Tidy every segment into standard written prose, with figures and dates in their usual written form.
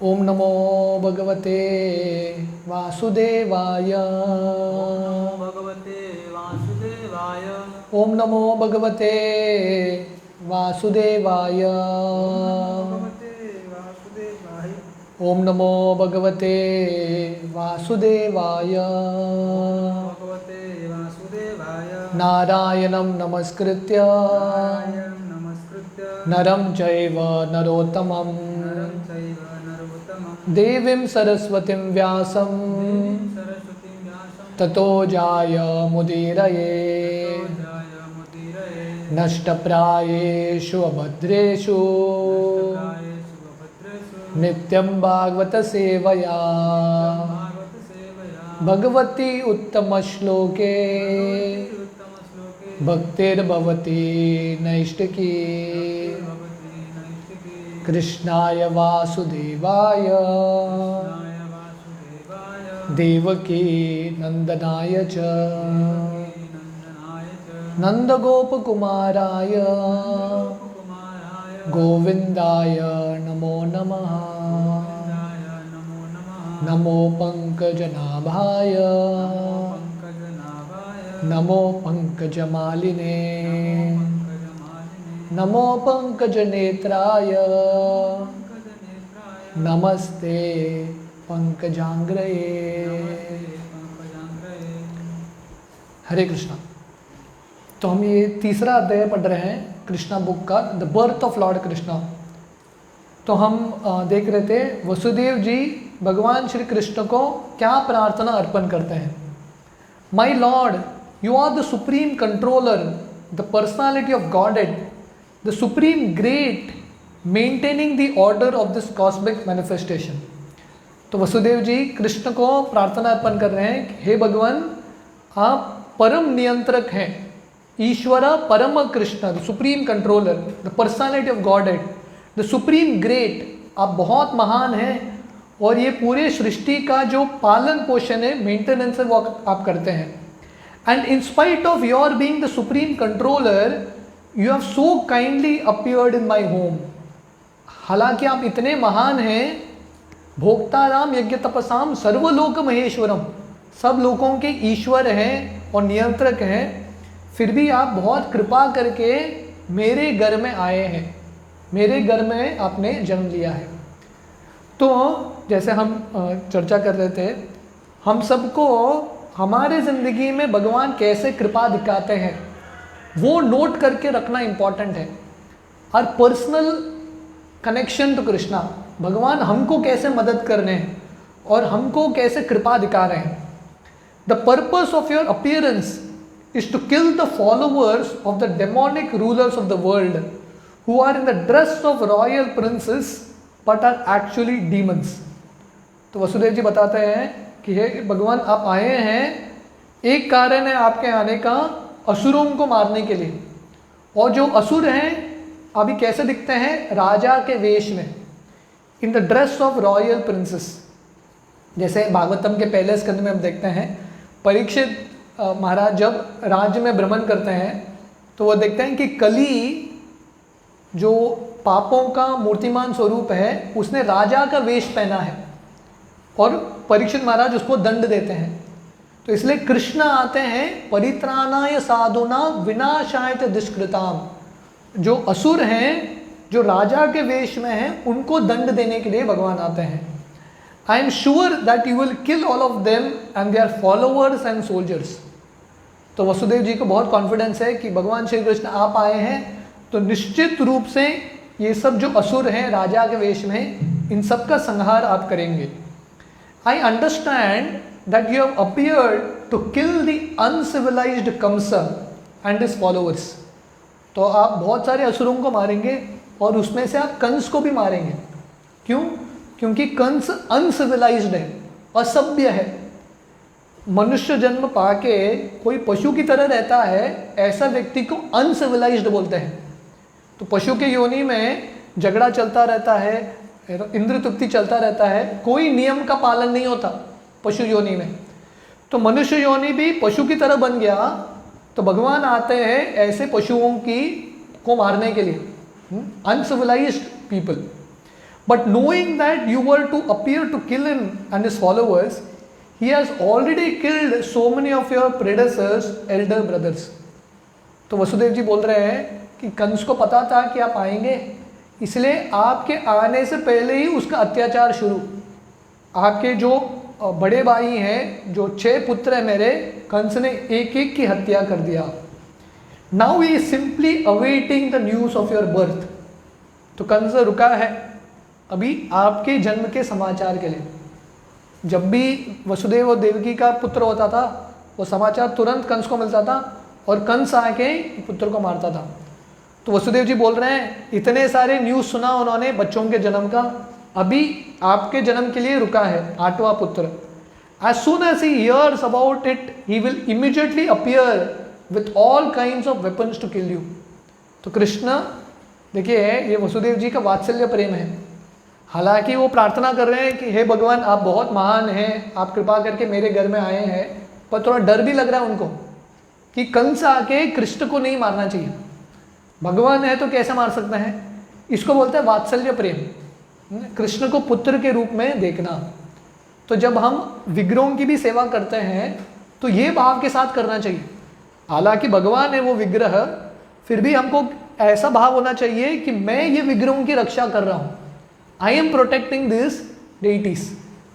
ओम नमो भगवते वासुदेवाय। भगवते वासुदेवाय। ओम नमो भगवते वासुदेवाय। भगवते वासुदेवाय। ओम नमो भगवते वासुदेवाय। भगवते वासुदेवाय। नारायणं नमस्कृत्य नारायणं नमस्कृत्य नरं चैव नरोत्तमं नरं चैव नरोत्तमं देवीं सरस्वतीं व्यासं देवीं सरस्वतीं व्यासं ततो जाय मुदीरये। मुदीरये। नष्टप्रायेषु अभद्रेषु नष्टप्रायेषु भद्रेषु नित्यं भागवत सेवया भागवत सेवया भगवती उत्तमश्लोके उत्तमश्लोके भक्तिर्भवति नैष्टिकी। भगवती नैष्टिकी। कृष्णाय वासुदेवाय कृष्णाय वासुदेवाय देवकी नंदनाय च नंदनाय च नंदगोपकुमाराय कुमाराय गोविंदाय नमो नमः। गोविन्दाय नमो नमः। नमो पंकजनाभाय पंकजनाभाय नमो पंकजमालिने पंकजमालिने नमो पंकजनेत्राय पंकजनेत्राय नमस्ते पंकजांग्रये। पंकजांग्रये। हरे कृष्णा। तो हम ये तीसरा अध्याय पढ़ रहे हैं कृष्णा बुक का, the birth of Lord Krishna. तो हम देख रहे थे वसुदेव जी भगवान श्री कृष्ण को क्या प्रार्थना अर्पण करते हैं। My Lord, you are the supreme controller, the personality of godhead, the supreme great, maintaining the order of this cosmic manifestation. तो वसुदेव जी कृष्ण को प्रार्थना अर्पण कर रहे हैं कि हे भगवान, आप परम नियंत्रक हैं, ईश्वर परम Krishna, the supreme controller, the personality of godhead, the supreme great, आप बहुत महान हैं और ये पूरे सृष्टि का जो पालन पोषण है, मेंटेनेंस है, वो आप करते हैं। And in spite of your being the supreme controller, you have so kindly appeared in my home. हालांकि आप इतने महान हैं, भोक्ताराम यज्ञ तपसाम सर्वलोक महेश्वरम, सब लोगों के ईश्वर हैं और नियंत्रक हैं, फिर भी आप बहुत कृपा करके मेरे घर में आए हैं, मेरे घर में आपने जन्म लिया है। तो जैसे हम चर्चा कर रहे थे, हम सबको हमारे ज़िंदगी में भगवान कैसे कृपा दिखाते हैं वो नोट करके रखना इम्पॉर्टेंट है। और पर्सनल कनेक्शन टू कृष्णा, भगवान हमको कैसे मदद कर रहे हैं और हमको कैसे कृपा दिखा रहे हैं। The purpose of your appearance is to kill the followers of the demonic rulers of the world who are in the dress of royal princes but are actually demons। तो वसुदेव जी बताते हैं कि हे भगवान, आप आए हैं, एक कारण है आपके आने का असुरों को मारने के लिए। और जो असुर हैं अभी कैसे दिखते हैं? राजा के वेश में, in the dress of royal princess. जैसे भागवतम के पहले स्कंद में हम देखते हैं, परीक्षित महाराज जब राज्य में भ्रमण करते हैं तो वो देखते हैं कि कली जो पापों का मूर्तिमान स्वरूप है, उसने राजा का वेश पहना है और परीक्षित महाराज उसको दंड देते हैं। तो इसलिए कृष्ण आते हैं, परित्राणाय साधुना विनाशाय च दुष्कृताम। जो असुर हैं, जो राजा के वेश में हैं, उनको दंड देने के लिए भगवान आते हैं। I am sure that you will kill all of them and their followers and soldiers। तो वसुदेव जी को बहुत कॉन्फिडेंस है कि भगवान श्री कृष्ण आप आए हैं तो निश्चित रूप से ये सब जो असुर हैं राजा के वेश में, इन सब का संहार आप करेंगे। I understand that you have appeared to kill the uncivilized Kamsa and his followers। तो आप बहुत सारे असुरों को मारेंगे और उसमें से आप कंस को भी मारेंगे। क्यों? क्योंकि कंस अनसिविलाइज्ड है, असभ्य है। मनुष्य जन्म पाके कोई पशु की तरह रहता है, ऐसा व्यक्ति को अनसिविलाइज्ड बोलते हैं। तो पशु के योनि में झगड़ा चलता रहता है, इंद्र तृप्ति चलता रहता है, कोई नियम का पालन नहीं होता पशु योनि में। तो मनुष्य योनि भी पशु की तरह बन गया, तो भगवान आते हैं ऐसे पशुओं को मारने के लिए, uncivilised people. But knowing that you were to appear to kill him and his followers, he has already killed so many of your predecessors, elder brothers. तो वसुदेव जी बोल रहे हैं कि कंस को पता था कि आप आएंगे, इसलिए आपके आने से पहले ही उसका अत्याचार शुरू। आपके जो बड़े भाई हैं, जो 6 पुत्र हैं मेरे, कंस ने एक एक की हत्या कर दिया। Now he is simply awaiting the news of your birth. तो कंस रुका है अभी आपके जन्म के समाचार के लिए। जब भी वसुदेव और देवकी का पुत्र होता था, वो समाचार तुरंत कंस को मिलता था और कंस आके पुत्र को मारता था। तो वसुदेव जी बोल रहे हैं इतने सारे न्यूज़ सुना उन्होंने बच्चों के जन्म का, अभी आपके जन्म के लिए रुका है 8वां पुत्र। As soon as he hears about it, he will immediately appear with all kinds of weapons to kill you. तो कृष्ण देखिए, ये वसुदेव जी का वात्सल्य प्रेम है। हालांकि वो प्रार्थना कर रहे हैं कि हे भगवान, आप बहुत महान हैं, आप कृपा करके मेरे घर में आए हैं, पर थोड़ा डर भी लग रहा है उनको कि कंस आके कृष्ण को नहीं मारना चाहिए। भगवान है तो कैसे मार सकते हैं? इसको बोलते हैं वात्सल्य प्रेम, कृष्ण को पुत्र के रूप में देखना। तो जब हम विग्रहों की भी सेवा करते हैं तो ये भाव के साथ करना चाहिए। हालांकि भगवान है वो विग्रह, फिर भी हमको ऐसा भाव होना चाहिए कि मैं ये विग्रहों की रक्षा कर रहा हूँ, आई एम प्रोटेक्टिंग दिस डेइटीज।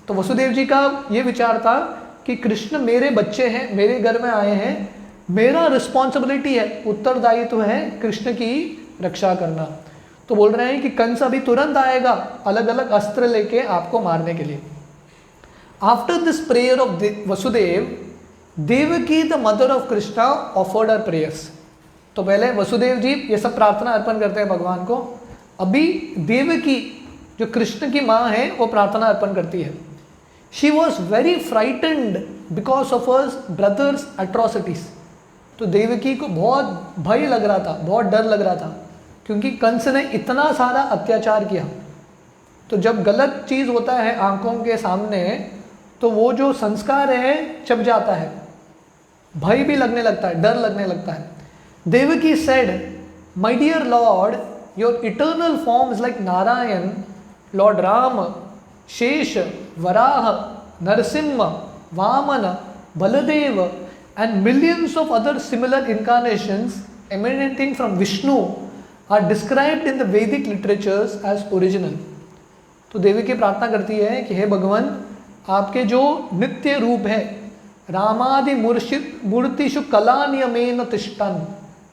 तो वसुदेव जी का ये विचार था कि कृष्ण मेरे बच्चे हैं, मेरे घर में आए हैं, मेरा रिस्पॉन्सिबिलिटी है, उत्तरदायित्व है कृष्ण की रक्षा करना। तो बोल रहे हैं कि कंस अभी तुरंत आएगा अलग अलग अस्त्र लेके आपको मारने के लिए। After this prayer of Vasudev, Devaki the mother of Krishna offered her prayers. तो पहले वसुदेव जी ये सब प्रार्थना अर्पण करते हैं भगवान को, अभी देवकी जो कृष्ण की माँ है वो प्रार्थना अर्पण करती है। She was very frightened because of her brothers atrocities. तो देवकी को बहुत भय लग रहा था, बहुत डर लग रहा था, क्योंकि कंस ने इतना सारा अत्याचार किया। तो जब गलत चीज़ होता है आंखों के सामने तो वो जो संस्कार है चप जाता है, भय भी लगने लगता है, डर लगने लगता है। Devaki said, "My dear Lord, your eternal form is like Narayan, Lord Rama, Shesha, Varaha, Narasimha, Vamana, Baladeva, and millions of other similar incarnations emanating from Vishnu are described in the Vedic literatures as original." तो देवकी प्रार्थना करती है कि हे भगवान, आपके जो नित्य रूप है, रामादि मूर्तिषु कला नियमेन तिष्ठन्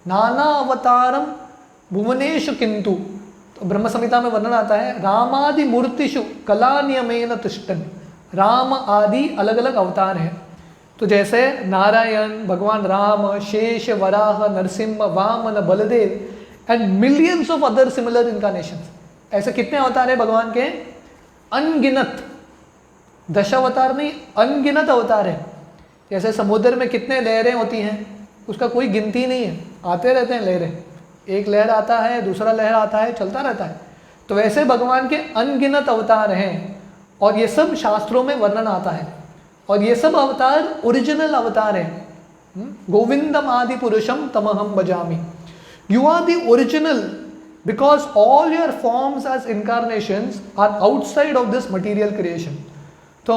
नाना अवतारम भुवनेषु किंतु। तो ब्रह्म संहिता में वर्णन आता है रामादि मूर्तिषु कला नियमेन तिष्ठन्, राम आदि अलग अलग अवतार हैं। तो जैसे नारायण, भगवान Ram, Shesh, Varaha, Narasimha, Vaman, Baldev and millions of other similar incarnations. ऐसे कितने अवतार हैं भगवान के? अनगिनत, दशावतार नहीं, अनगिनत अवतार है। जैसे समुद्र में कितने लहरें होती हैं, उसका कोई गिनती नहीं है, आते रहते हैं लहरें, एक लहर आता है, दूसरा लहर आता है, चलता रहता है। तो वैसे भगवान के अनगिनत अवतार हैं और ये सब शास्त्रों में वर्णन आता है, और ये सब अवतार ओरिजिनल अवतार हैं। गोविंदम आदि पुरुषम तमहम भजामि। You are the original because all your forms as incarnations are outside of this material creation. तो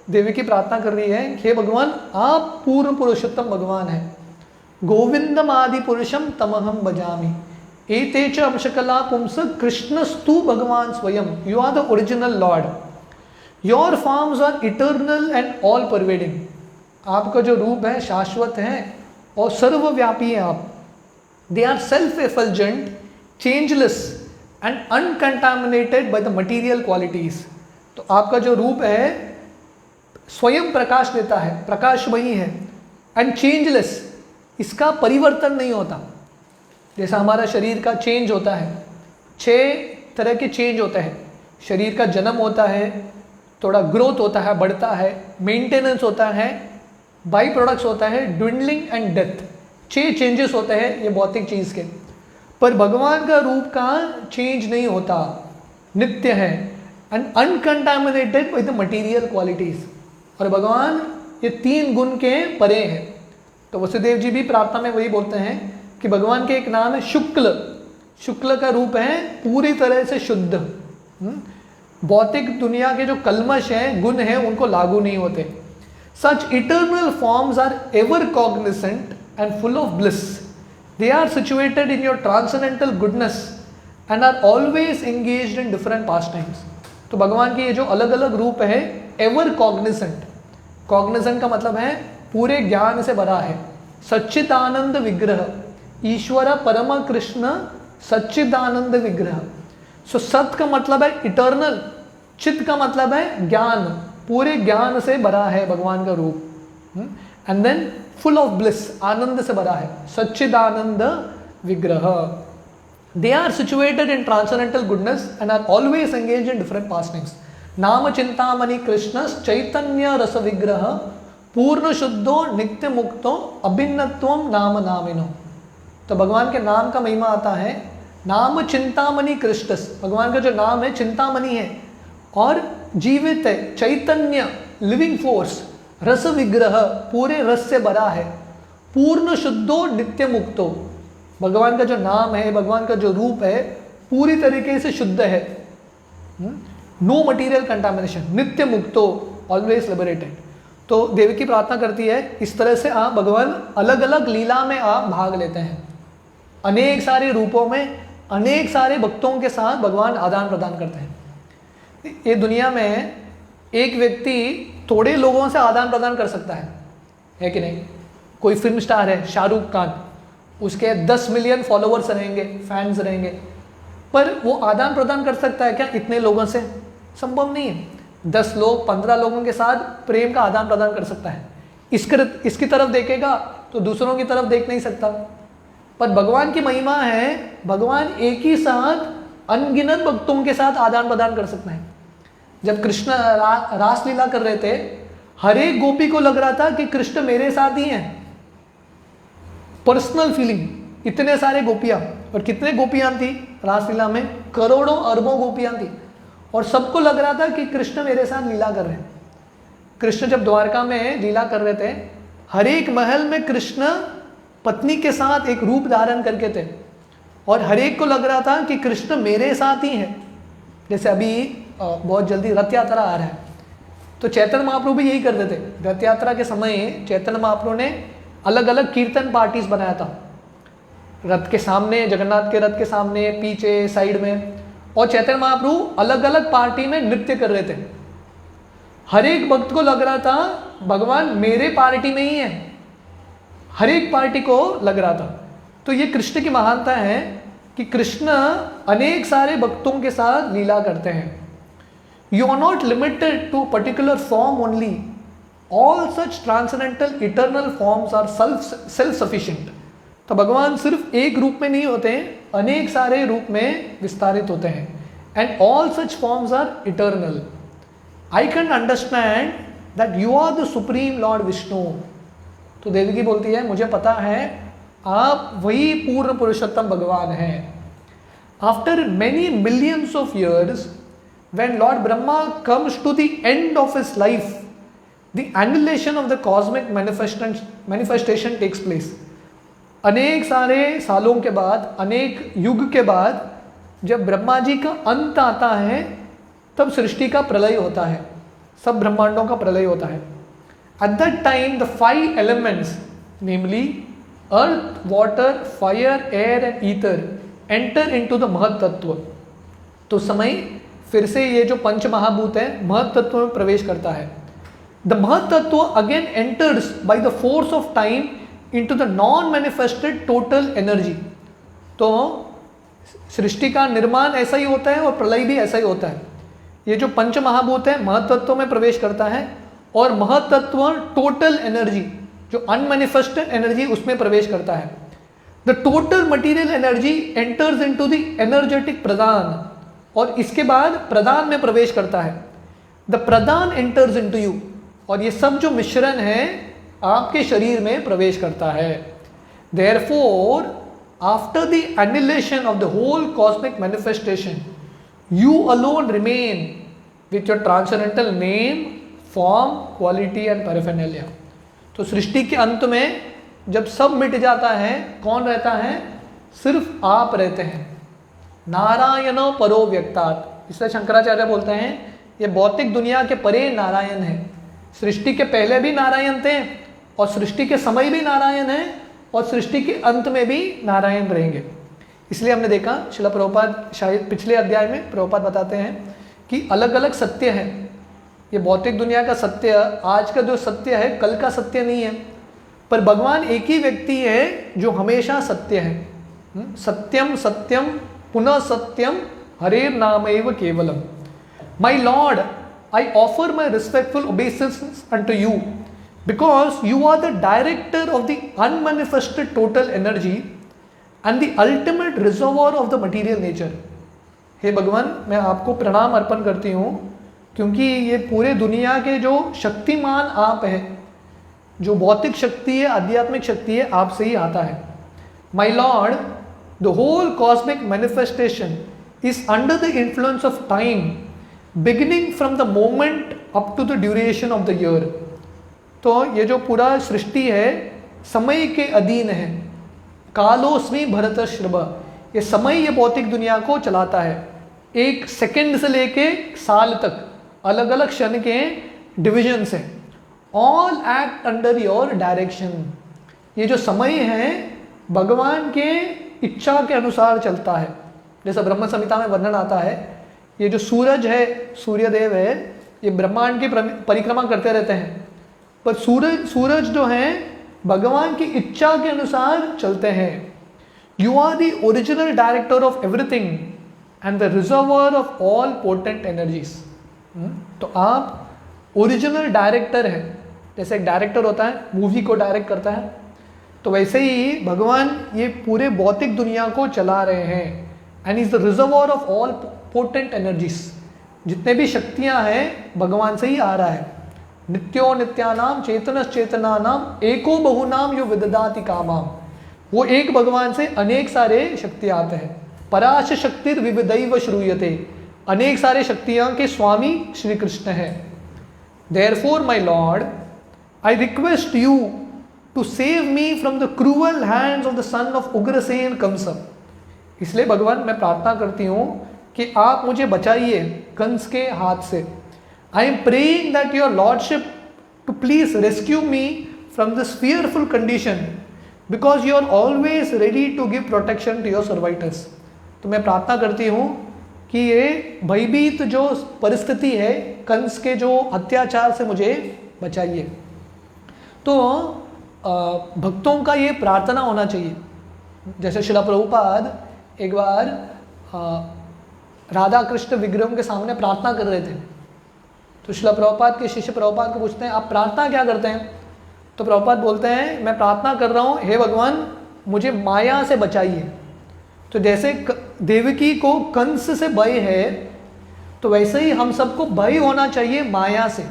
देवी की प्रार्थना कर रही है, हे भगवान, आप पूर्ण पुरुषोत्तम भगवान हैं। गोविंदम आदि पुरुषम तमहम भजामि। एते च अंशकला पुंस कृष्णस्तु भगवान स्वयं। You are the original Lord. Your forms are eternal and all pervading. आपका जो रूप है शाश्वत है और सर्वव्यापी है आप। They are self effulgent, changeless and uncontaminated by the material qualities. तो आपका जो रूप है स्वयं प्रकाश देता है, प्रकाशमयी है, एंड चेंजलेस, इसका परिवर्तन नहीं होता। जैसा हमारा शरीर का चेंज होता है, 6 तरह के चेंज होते हैं। शरीर का जन्म होता है, थोड़ा ग्रोथ होता है, बढ़ता है, मेंटेनेंस होता है, बाई प्रोडक्ट्स होता है, ड्विंडलिंग एंड डेथ। 6 चेंजेस होते हैं ये भौतिक चीज़ के। पर भगवान का रूप का चेंज नहीं होता, नित्य है and uncontaminated by the material qualities. और भगवान ये 3 गुण के परे हैं। तो वसुदेव जी भी प्रार्थना में वही बोलते हैं कि भगवान के एक नाम है शुक्ल। शुक्ल का रूप है पूरी तरह से शुद्ध, भौतिक दुनिया के जो कल्मश हैं, गुण हैं, उनको लागू नहीं होते। Such eternal forms are ever cognisant and full of bliss, they are situated in your transcendental goodness and are always engaged in different pastimes. तो भगवान के ये जो अलग अलग रूप है, एवर कॉग्निसेंट, कॉग्निसेंट का मतलब है पूरे ज्ञान से भरा है। सच्चिदानंद विग्रह, ईश्वर परम कृष्ण सच्चिदानंद विग्रह। सो सत का मतलब है इटर्नल, चित का मतलब है ज्ञान, पूरे ज्ञान से भरा है भगवान का रूप। And then full of bliss, आनंद से भरा है, सच्चिदानंद विग्रह। They are situated in transcendental goodness and are always engage in different pastings. नाम चिंतामणि कृष्ण चैतन्य रस विग्रह, पूर्ण शुद्धो नित्य मुक्तो अभिन्नत्वम नाम नामिनो। तो भगवान के नाम का महिमा आता है, नाम चिंतामणि कृष्ण, भगवान का जो नाम है चिंतामणि है और जीवित है, चैतन्य लिविंग फोर्स, रस विग्रह पूरे रस से भरा है, पूर्ण शुद्धो नित्य मुक्तो, भगवान का जो नाम है, भगवान का जो रूप है पूरी तरीके से शुद्ध है, नो मटीरियल कंटामिनेशन, नित्य मुक्तो, ऑलवेज लिबरेटेड। तो देवी की प्रार्थना करती है इस तरह से आप भगवान अलग अलग लीला में आप भाग लेते हैं, अनेक सारे रूपों में अनेक सारे भक्तों के साथ भगवान आदान प्रदान करते हैं। ये दुनिया में एक व्यक्ति थोड़े लोगों से आदान प्रदान कर सकता है कि नहीं? कोई फिल्म स्टार है शाहरुख खान, उसके 10 मिलियन फॉलोअर्स रहेंगे, फैंस रहेंगे, पर वो आदान प्रदान कर सकता है क्या इतने लोगों से? संभव नहीं है। 10 लोग 15 लोगों के साथ प्रेम का आदान प्रदान कर सकता है। इसकी तरफ देखेगा तो दूसरों की तरफ देख नहीं सकता। पर भगवान की महिमा है, भगवान एक ही साथ अनगिनत भक्तों के साथ आदान प्रदान कर सकते हैं। जब कृष्ण रासलीला कर रहे थे, हर एक गोपी को लग रहा था कि कृष्ण मेरे साथ ही हैं। पर्सनल फीलिंग, इतने सारे गोपियां, और कितने गोपियां थी रासलीला में? करोड़ों अरबों गोपियां थी, और सबको लग रहा था कि कृष्ण मेरे साथ लीला कर रहे हैं। कृष्ण जब द्वारका में लीला कर रहे थे, हर एक महल में कृष्ण पत्नी के साथ एक रूप धारण करके थे, और हर एक को लग रहा था कि कृष्ण मेरे साथ ही हैं। जैसे अभी बहुत जल्दी रथ यात्रा आ रहा है, तो चैतन्य महाप्रभु भी यही करते थे। रथ यात्रा के समय चैतन्य महाप्रभु ने अलग अलग कीर्तन पार्टीज बनाया था, रथ के सामने, जगन्नाथ के रथ के सामने, पीछे, साइड में, और चैतन्य महाप्रभु अलग अलग पार्टी में नृत्य कर रहे थे। हर एक भक्त को लग रहा था भगवान मेरे पार्टी में ही है, हर एक पार्टी को लग रहा था। तो ये कृष्ण की महानता है कि कृष्ण अनेक सारे भक्तों के साथ लीला करते हैं। You are not limited to particular form only, all such transcendental eternal forms are self sufficient. तो भगवान सिर्फ एक रूप में नहीं होते हैं, अनेक सारे रूप में विस्तारित होते हैं। And all such forms are eternal. I can understand that you are the supreme lord Vishnu. तो देवी की बोलती है मुझे पता है आप वही पूर्ण पुरुषोत्तम भगवान हैं। After many millions of years, when Lord Brahma comes to the end of his life, the annihilation of the cosmic manifestation takes place. अनेक सारे सालों के बाद, अनेक युग के बाद, जब ब्रह्मा जी का अंत आता है, तब सृष्टि का प्रलय होता है, सब ब्रह्मांडों का प्रलय होता है। At that time, the 5 elements, namely earth, water, fire, air and ether, enter into the महत तत्व। तो समय फिर से ये जो पंच महाभूत है महत तत्व में प्रवेश करता है। द महत तत्व again enters by the force of time into the non manifested total energy. तो सृष्टि का निर्माण ऐसा ही होता है और प्रलय भी ऐसा ही होता है। ये जो पंच महाभूत है महत तत्व में प्रवेश करता है, और महत तत्व टोटल एनर्जी जो अनमैनिफेस्टेड एनर्जी उसमें प्रवेश करता है। The total material energy enters into the energetic प्रदान, और इसके बाद प्रदान में प्रवेश करता है। द प्रदान एंटर्स इनटू यू, और ये सब जो मिश्रण है आपके शरीर में प्रवेश करता है। Therefore after the annihilation of the whole cosmic manifestation, you alone remain with your transcendental name, form, quality and paraphernalia. तो सृष्टि के अंत में जब सब मिट जाता है, कौन रहता है? सिर्फ आप रहते हैं। नारायण परो व्यक्तात्, इसलिए शंकराचार्य बोलते हैं ये भौतिक दुनिया के परे नारायण है। सृष्टि के पहले भी नारायण थे और सृष्टि के समय भी नारायण है और सृष्टि के अंत में भी नारायण रहेंगे। इसलिए हमने देखा श्रील प्रभुपाद शायद पिछले अध्याय में प्रभुपाद बताते हैं कि अलग अलग सत्य है। ये भौतिक दुनिया का सत्य, आज का जो सत्य है कल का सत्य नहीं है, पर भगवान एक ही व्यक्ति है जो हमेशा सत्य है। सत्यम सत्यम पुनः सत्यम हरेर नामैव केवलम। My Lord, I offer my respectful obeisance unto you because you are the director of the unmanifested total energy and the ultimate reservoir of the material nature। हे भगवान, मैं आपको प्रणाम अर्पण करती हूँ क्योंकि ये पूरे दुनिया के जो शक्तिमान आप है, जो भौतिक शक्ति है, आध्यात्मिक शक्ति है, आपसे ही आता है। My lord, the whole cosmic manifestation is under the influence of time beginning from the moment up to the duration of the year. तो ये जो पूरा सृष्टि है समय के अधीन है। कालोस्मि भरतश्रभ, ये समय ये भौतिक दुनिया को चलाता है। एक सेकंड से लेके साल तक अलग अलग क्षण के डिविजन्स हैं। All act under your direction. ये जो समय है भगवान के इच्छा के अनुसार चलता है। जैसा ब्रह्म संहिता में वर्णन आता है, ये जो सूरज है, सूर्यदेव है, ये ब्रह्मांड की परिक्रमा करते रहते हैं, पर सूरज जो है भगवान की इच्छा के अनुसार चलते हैं। You are the original director of everything and the reservoir of all potent energies. तो आप ओरिजिनल डायरेक्टर है। जैसे एक डायरेक्टर होता है, मूवी को डायरेक्ट करता है, तो वैसे ही भगवान ये पूरे भौतिक दुनिया को चला रहे हैं। And is the reservoir of all potent energies. जितने भी शक्तियां हैं भगवान से ही आ रहा है। नित्यो नित्यानाम चेतनानाम एको बहुनाम यो विददाति कामाम। वो एक भगवान से अनेक सारे शक्ति आते हैं। पराश शक्तिर विविधैव श्रूयते, अनेक सारे शक्तियां के स्वामी श्री कृष्ण है। Therefore my lord, I request you to save me from the cruel hands of the son of Ugrasen Kansa. इसलिए भगवान मैं प्रार्थना करती हूँ कि आप मुझे बचाइए कंस के हाथ से। I am praying that your lordship to please rescue me from this fearful condition because you are always ready to give protection to your servitors. तो मैं प्रार्थना करती हूँ कि ये भयभीत जो परिस्थिति है, कंस के जो अत्याचार से मुझे बचाइए। तो भक्तों का ये प्रार्थना होना चाहिए। जैसे श्रील प्रभुपाद एक बार राधा कृष्ण विग्रहों के सामने प्रार्थना कर रहे थे, तो श्रील प्रभुपाद के शिष्य प्रभुपाद को पूछते हैं आप प्रार्थना क्या करते हैं? तो प्रभुपाद बोलते हैं मैं प्रार्थना कर रहा हूँ, हे भगवान मुझे माया से बचाइए। तो जैसे देवकी को कंस से भय है, तो वैसे ही हम सबको भय होना चाहिए माया से,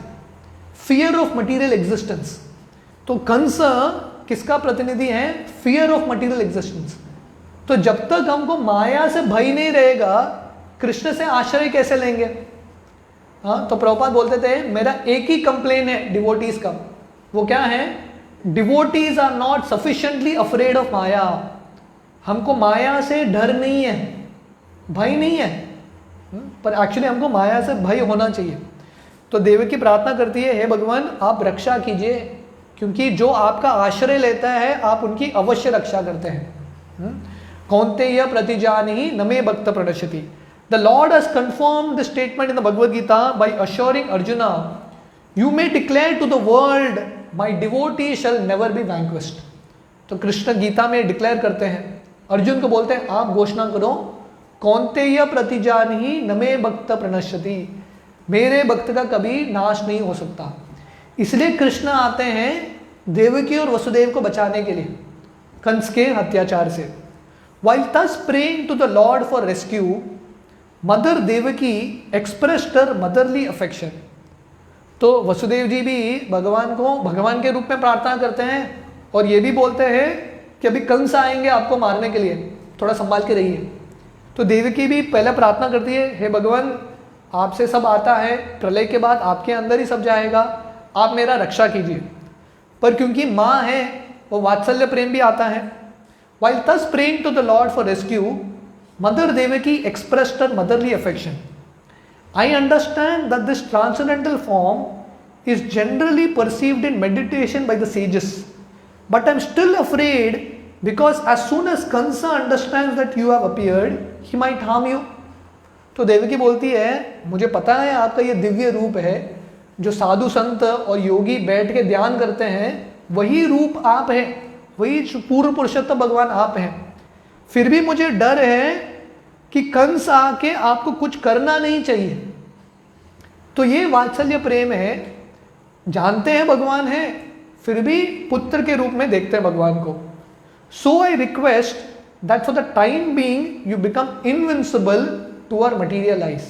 फियर ऑफ मटीरियल एग्जिस्टेंस। तो कंस किसका प्रतिनिधि है? Fear of material existence. तो जब तक हमको माया से भय नहीं रहेगा, कृष्ण से आश्रय कैसे लेंगे? हाँ, तो प्रभुपाद बोलते थे मेरा एक ही कंप्लेन है डिवोटीज का, वो क्या है? Devotees are not sufficiently afraid of Maya. हमको माया से डर नहीं है, भय नहीं है, पर एक्चुअली हमको माया से भय होना चाहिए। तो देवकी प्रार्थना करती है हे भगवान आप रक्षा कीजिए, क्योंकि जो आपका आश्रय लेता है आप उनकी अवश्य रक्षा करते हैं। कौन्तेय प्रतिजानी न मे भक्त प्रणश्यति। The Lord has confirmed the statement in the Bhagavad Gita by assuring Arjuna, you may declare to the world, my devotee shall never be vanquished। तो कृष्ण गीता में डिक्लेयर करते हैं, अर्जुन को बोलते हैं आप घोषणा करो, कौन्तेय प्रतिजानी न मे भक्त प्रणश्यति, मेरे भक्त का कभी नाश नहीं हो सकता। इसलिए कृष्ण आते हैं देवकी और वसुदेव को बचाने के लिए कंस के अत्याचार से। While thus praying to the Lord for rescue, mother Devaki expressed her motherly affection. तो वसुदेव जी भी भगवान को भगवान के रूप में प्रार्थना करते हैं और ये भी बोलते हैं कि अभी कंस आएंगे आपको मारने के लिए, थोड़ा संभाल के रहिए। तो देवकी भी पहले प्रार्थना करती है हे भगवान आपसे सब आता है, प्रलय के बाद आपके अंदर ही सब जाएगा, आप मेरा रक्षा कीजिए। पर क्योंकि माँ है वो वात्सल्य प्रेम भी आता है। While thus praying to the Lord for rescue, Mother Devaki expressed her motherly affection. I understand that this transcendental form is generally perceived in meditation by the sages, but I am still afraid because as soon as Kansa understands that you have appeared, he might harm you. तो देवकी बोलती है, मुझे पता है आपका ये दिव्य रूप है, जो साधु संत और योगी बैठ के ध्यान करते हैं वही रूप आप है, वही पूर्व पुरुषोत्तम भगवान आप हैं। फिर भी मुझे डर है कि कंस आके आपको कुछ करना नहीं चाहिए। तो ये वात्सल्य प्रेम है, जानते हैं भगवान है, फिर भी पुत्र के रूप में देखते हैं भगवान को। So I request that for the time being you become invincible to our material eyes.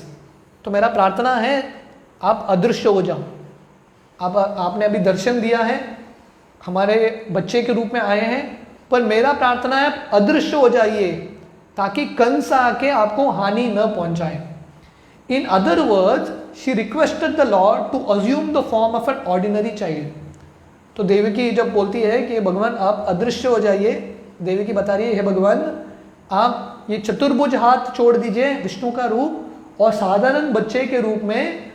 तो मेरा प्रार्थना है आप अदृश्य हो जाओ। आपने अभी दर्शन दिया है, हमारे बच्चे के रूप में आए हैं, पर मेरा प्रार्थना है आप अदृश्य हो जाइए ताकि कंस आके आपको हानि न पहुंचाए। In other words she requested the lord to assume the form of an ordinary child. तो देवकी जब बोलती है कि भगवान आप अदृश्य हो जाइए, देवकी बता रही है हे भगवान आप ये चतुर्भुज हाथ छोड़ दीजिए विष्णु का रूप और साधारण बच्चे के रूप में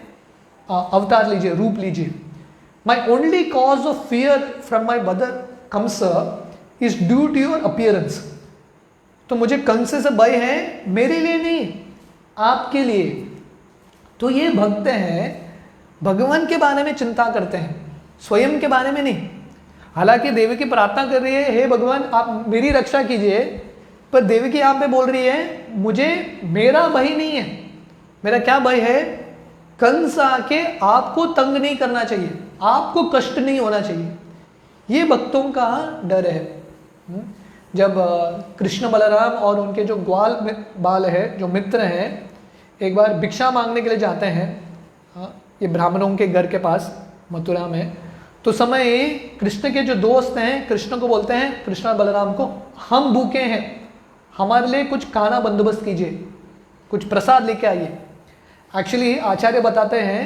अवतार लीजिए, रूप लीजिए। My only cause of fear from my mother Kansa is due to your appearance. तो मुझे कंस से भय है, मेरे लिए नहीं, आपके लिए। तो ये भक्त हैं, भगवान के बारे में चिंता करते हैं, स्वयं के बारे में नहीं। हालांकि देवकी प्रार्थना कर रही है हे भगवान आप मेरी रक्षा कीजिए, पर देवकी यहाँ पे बोल रही है मुझे मेरा भय नहीं है। मेरा क्या भय है? कंस आके आपको तंग नहीं करना चाहिए, आपको कष्ट नहीं होना चाहिए। ये भक्तों का डर है। जब कृष्ण बलराम और उनके जो ग्वाल बाल है, जो मित्र हैं, एक बार भिक्षा मांगने के लिए जाते हैं ये ब्राह्मणों के घर के पास मथुरा में, तो समय कृष्ण के जो दोस्त हैं कृष्ण को बोलते हैं, कृष्ण बलराम को, हम भूखे हैं, हमारे लिए कुछ खाना बंदोबस्त कीजिए, कुछ प्रसाद लेके आइए। एक्चुअली आचार्य बताते हैं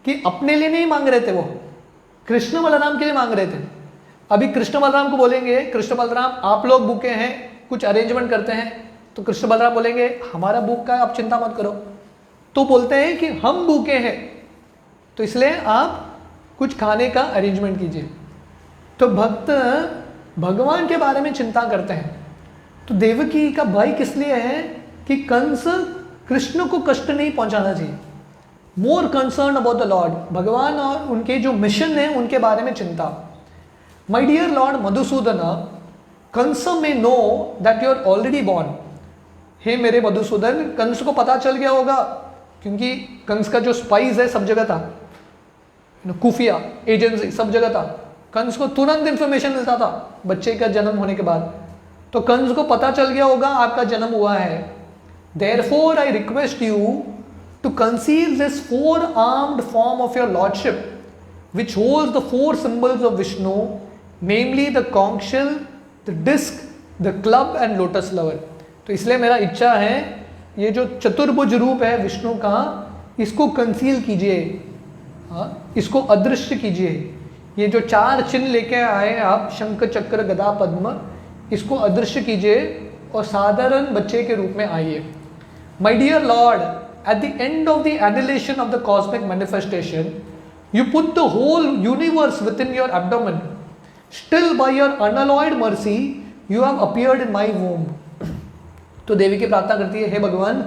कि अपने लिए नहीं मांग रहे थे, वो कृष्ण बलराम के लिए मांग रहे थे। अभी कृष्ण बलराम को बोलेंगे कृष्ण बलराम आप लोग भूखे हैं, कुछ अरेंजमेंट करते हैं, तो कृष्ण बलराम बोलेंगे हमारा भूख का आप चिंता मत करो। तो बोलते हैं कि हम भूखे हैं तो इसलिए आप कुछ खाने का अरेंजमेंट कीजिए। तो भक्त भगवान के बारे में चिंता करते हैं। तो देवकी का भय किस लिए है कि कंस कृष्ण को कष्ट नहीं पहुंचाना चाहिए। More concern about the Lord, भगवान और उनके जो मिशन है उनके बारे में चिंता। My dear Lord Madhusudan, Kansa may know that you are already born. हे मेरे मधुसूदन, कंस को पता चल गया होगा, क्योंकि कंस का जो स्पाइस है सब जगह था, खुफिया एजेंसी सब जगह था। कंस को तुरंत इंफॉर्मेशन मिलता था बच्चे का जन्म होने के बाद। तो कंस को पता चल गया होगा आपका जन्म हुआ है। Therefore I request you to conceive this four-armed form of your lordship, which holds the four symbols of Vishnu, namely the conch shell, the disc, the club and lotus flower. तो इसलिए मेरा इच्छा है ये जो चतुर्भुज रूप है विष्णु का, इसको कंसील कीजिए, इसको अदृश्य कीजिए। ये जो चार चिन्ह लेके आए आप, शंख चक्र गदा पद्म, इसको अदृश्य कीजिए और साधारण बच्चे के रूप में आइए। My dear Lord, at the end of the annihilation of the cosmic manifestation, you put the whole universe within your abdomen. Still by your unalloyed mercy, you have appeared in my womb. तो देवी की प्रार्थना करती है, हे भगवान,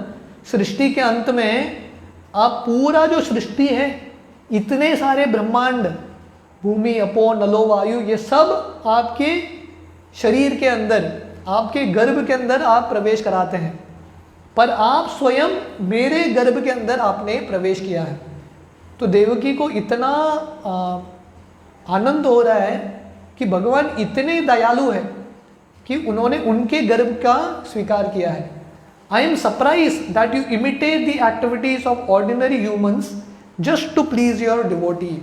सृष्टि के अंत में आप पूरा जो सृष्टि है, इतने सारे ब्रह्मांड, भूमि, अपो, नलो, वायु, ये सब आपके शरीर के अंदर, आपके गर्भ के अंदर आप प्रवेश कराते हैं, पर आप स्वयं मेरे गर्भ के अंदर आपने प्रवेश किया है। तो देवकी को इतना आनंद हो रहा है कि भगवान इतने दयालु है कि उन्होंने उनके गर्भ का स्वीकार किया है। I am surprise that you imitate the activities of ordinary humans just to please your devotee.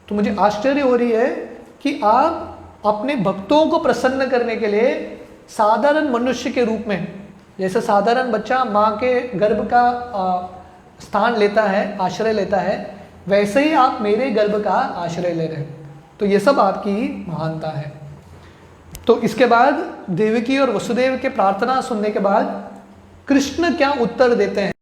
तो मुझे आश्चर्य हो रही है कि आप अपने भक्तों को प्रसन्न करने के लिए साधारण मनुष्य के रूप में, जैसे साधारण बच्चा माँ के गर्भ का स्थान लेता है, आश्रय लेता है, वैसे ही आप मेरे गर्भ का आश्रय ले रहे हैं। तो ये सब आपकी महानता है। तो इसके बाद देवकी और वसुदेव के प्रार्थना सुनने के बाद कृष्ण क्या उत्तर देते हैं।